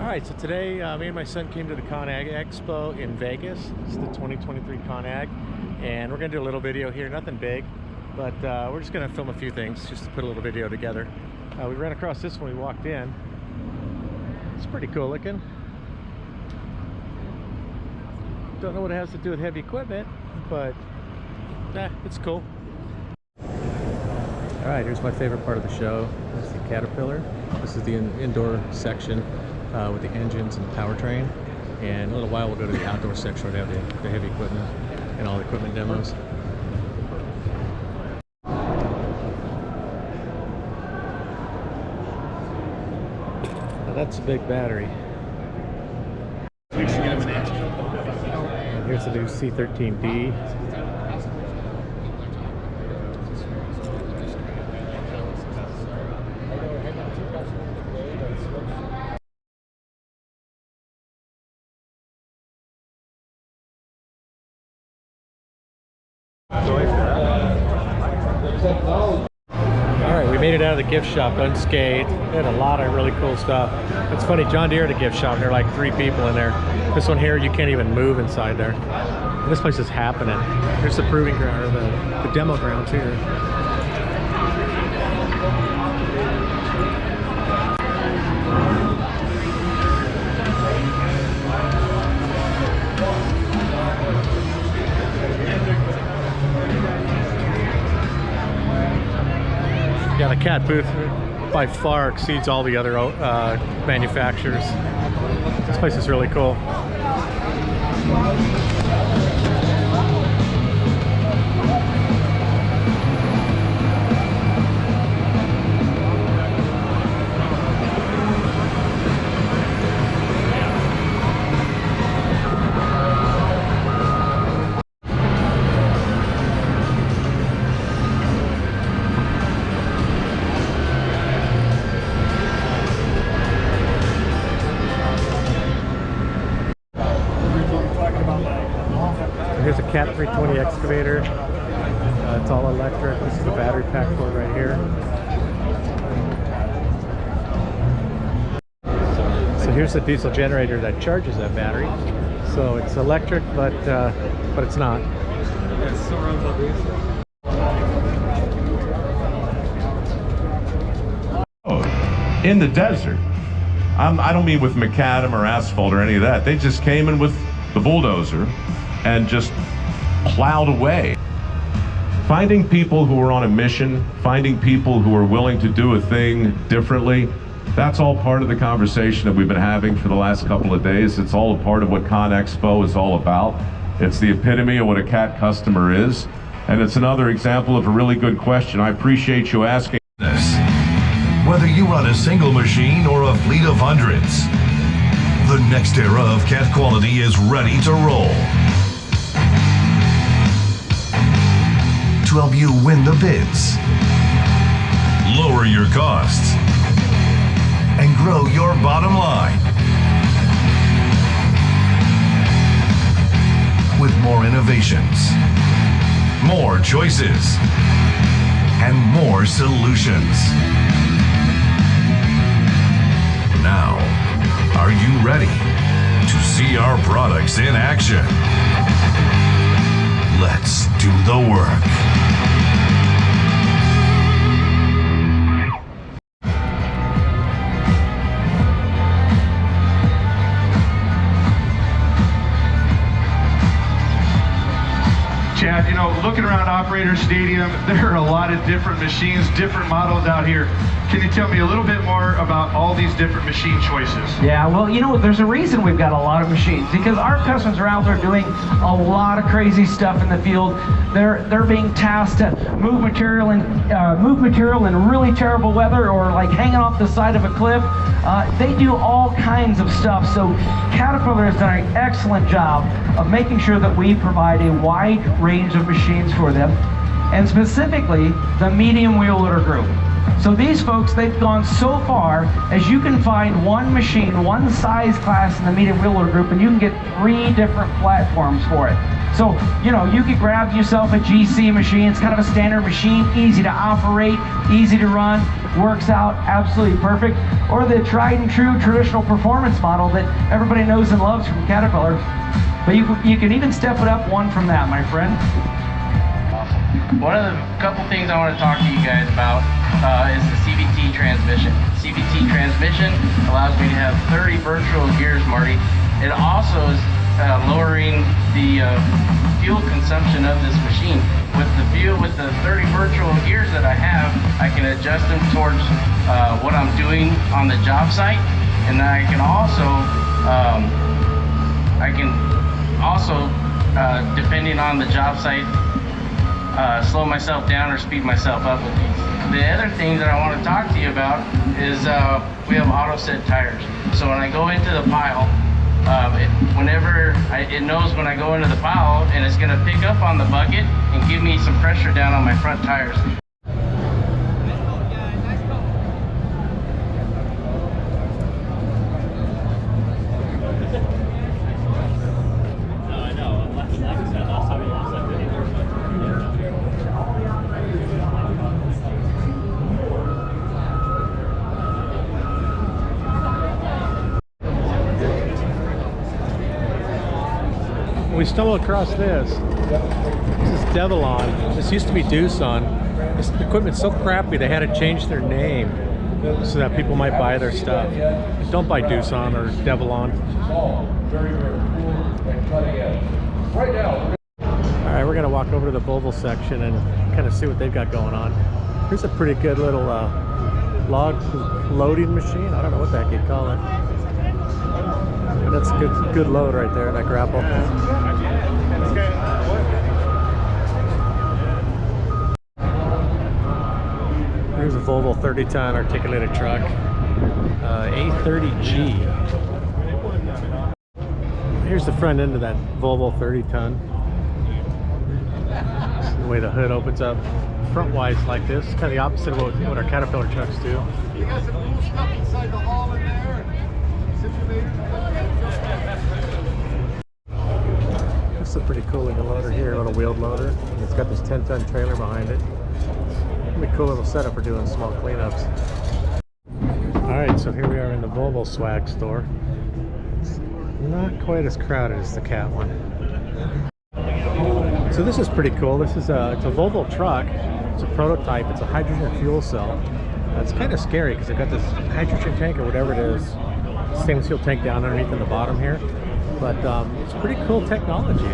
Alright, so today me and my son came to the Con-Agg Expo in Vegas. It's the 2023 Con-Agg, and we're going to do a little video here, nothing big, but we're just going to film a few things just to put a little video together. We ran across this when we walked in. It's pretty cool looking. Don't know what it has to do with heavy equipment, but it's cool. Alright, here's my favorite part of the show. This is the Caterpillar. This is the indoor section with the engines and the powertrain. And in a little while we'll go to the outdoor section where they have the heavy equipment and all the equipment demos. Now that's a big battery. And here's the new C13D. Alright, we made it out of the gift shop unscathed. They had a lot of really cool stuff. It's funny, John Deere had a gift shop and there are like 3 people in there. This one here, you can't even move inside there. And this place is happening. Here's the proving ground, or the demo grounds here. Yeah, the Cat booth by far exceeds all the other manufacturers. This place is really cool. Here's a Cat 320 excavator. It's all electric. This is the battery pack for it right here. So here's the diesel generator that charges that battery. So it's electric, but it's not. In the desert. I don't mean with macadam or asphalt or any of that. They just came in with the bulldozer and just plowed away. Finding people who are on a mission, finding people who are willing to do a thing differently, that's all part of the conversation that we've been having for the last couple of days. It's all a part of what Con Expo is all about. It's the epitome of what a Cat customer is, and it's another example of a really good question. I appreciate you asking this. Whether you run a single machine or a fleet of hundreds, the next era of Cat quality is ready to roll. To help you win the bids, lower your costs, and grow your bottom line. With more innovations, more choices, and more solutions. Now, are you ready to see our products in action? Let's do the work. Chad, you know, looking around Operator Stadium, there are a lot of different machines, different models out here. Can you tell me a little bit more about all these different machine choices? Yeah, well, you know, there's a reason we've got a lot of machines, because our customers are out there doing a lot of crazy stuff in the field. They're being tasked to move material in really terrible weather, or like hanging off the side of a cliff. They do all kinds of stuff. So Caterpillar has done an excellent job of making sure that we provide a wide range of machines for them, and specifically the medium wheel loader group. So these folks, they've gone so far as you can find one machine, one size class in the medium wheel loader group, and you can get 3 different platforms for it. So, you know, you could grab yourself a GC machine. It's kind of a standard machine, easy to operate, easy to run, works out absolutely perfect. Or the tried and true traditional performance model that everybody knows and loves from Caterpillar. But you can even step it up one from that, my friend. One of the couple things I want to talk to you guys about is the CVT transmission. CVT transmission allows me to have 30 virtual gears, Marty. It also is lowering the fuel consumption of this machine. With the 30 virtual gears that I have, I can adjust them towards what I'm doing on the job site, and then I can also depending on the job site, slow myself down or speed myself up with these. The other thing that I want to talk to you about is we have auto set tires. So when I go into the pile, it knows when I go into the pile, and it's going to pick up on the bucket and give me some pressure down on my front tires. We stumbled across this. This is Devilon. This used to be Doosan. This equipment's so crappy they had to change their name so that people might buy their stuff. Don't buy Doosan or Devilon. Alright, we're gonna walk over to the Volvo section and kind of see what they've got going on. Here's a pretty good little log loading machine. I don't know what the heck you'd call it. That's a good load right there, that grapple. Here's a Volvo 30-ton articulated truck, A30G. Here's the front end of that Volvo 30-ton. The way the hood opens up front-wise like this. It's kind of the opposite of what our Caterpillar trucks do. You got some cool stuff inside the hall in there. This is a pretty cool looking loader here, a little wheeled loader. And it's got this 10-ton trailer behind it. It'll be a cool little setup for doing small cleanups. Alright, so here we are in the Volvo swag store. It's not quite as crowded as the Cat one. So this is pretty cool. This is it's a Volvo truck. It's a prototype. It's a hydrogen fuel cell. It's kind of scary because they've got this hydrogen tank or whatever it is, stainless steel tank down underneath in the bottom here. But it's pretty cool technology.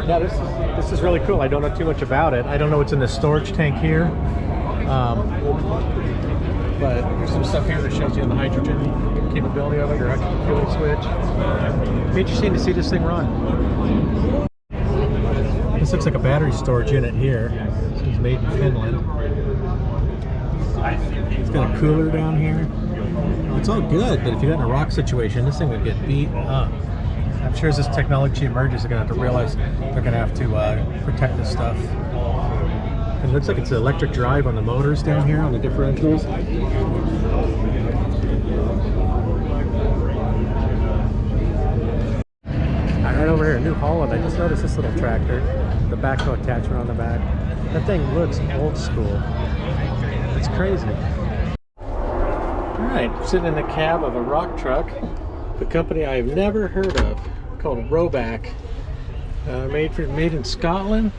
Yeah, this is really cool. I don't know too much about it. I don't know what's in the storage tank here. But there's some stuff here that shows you the hydrogen capability of it, your hydrogen fueling switch. Be interesting to see this thing run. This looks like a battery storage unit here. This is made in Finland. It's got a cooler down here. It's all good, but if you got in a rock situation, this thing would get beat up. I'm sure as this technology emerges, they're going to have to realize they're going to have to protect this stuff. And it looks like it's an electric drive on the motors down here on the differentials. Right over here in New Holland, I just noticed this little tractor, the backhoe attachment on the back. That thing looks old school. It's crazy. Alright, sitting in the cab of a rock truck, the company I've never heard of, called Roback. Made in Scotland.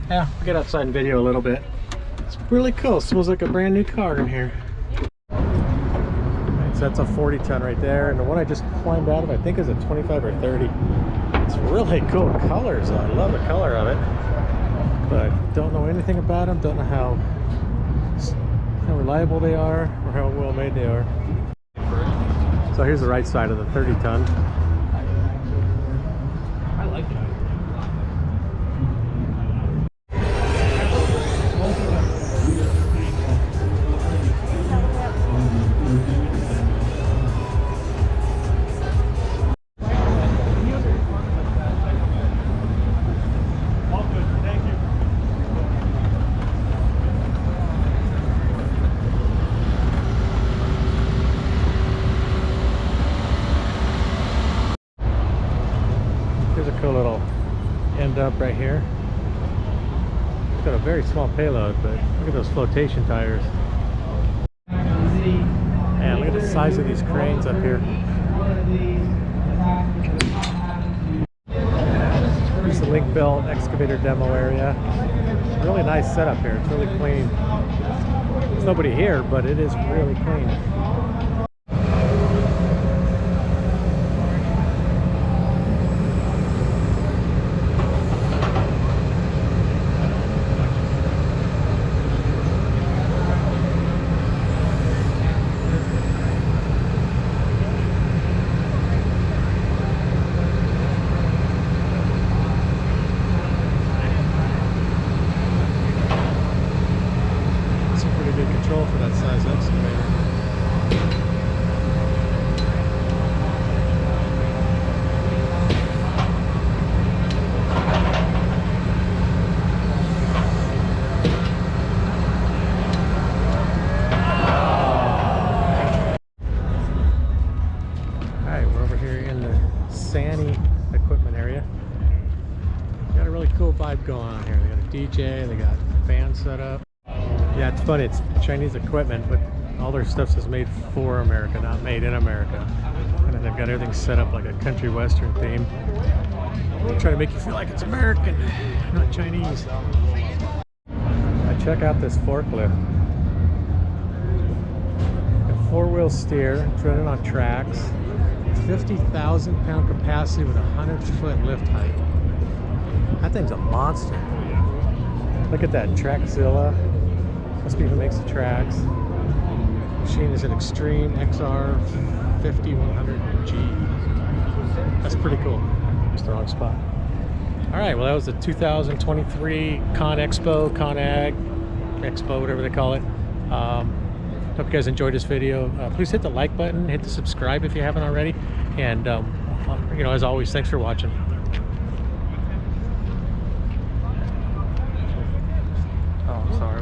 Yeah, we'll get outside and video a little bit. It's really cool. It smells like a brand new car in here. So that's a 40-ton right there, and the one I just climbed out of, I think, is a 25 or 30. It's really cool colors. I love the color of it, but don't know anything about them. Don't know how reliable they are or how well made they are. So here's the right side of the 30-ton. I like it. dump right here. It's got a very small payload, but look at those flotation tires. Man, look at the size of these cranes up here. Here's the link belt excavator demo area. Really nice setup here. It's really clean. There's nobody here, but it is really clean. Control for that size excavator. Alright, we're over here in the Sany equipment area. Got a really cool vibe going on here. They got a DJ, they got a band set up. Yeah, it's funny. It's Chinese equipment, but all their stuff is made for America, not made in America. And then they've got everything set up like a country western theme. They try to make you feel like it's American, not Chinese. Now check out this forklift. A four-wheel steer, it's running on tracks. 50,000 pound capacity with a 100-foot lift height. That thing's a monster. Look at that Trackzilla. Must be who makes the tracks. Machine is an Extreme XR 5100G. That's pretty cool. Just the wrong spot. All right, well, that was the 2023 Con Agg Expo, whatever they call it. Hope you guys enjoyed this video. Please hit the like button, hit the subscribe if you haven't already, and you know, as always, thanks for watching. Oh, I'm sorry.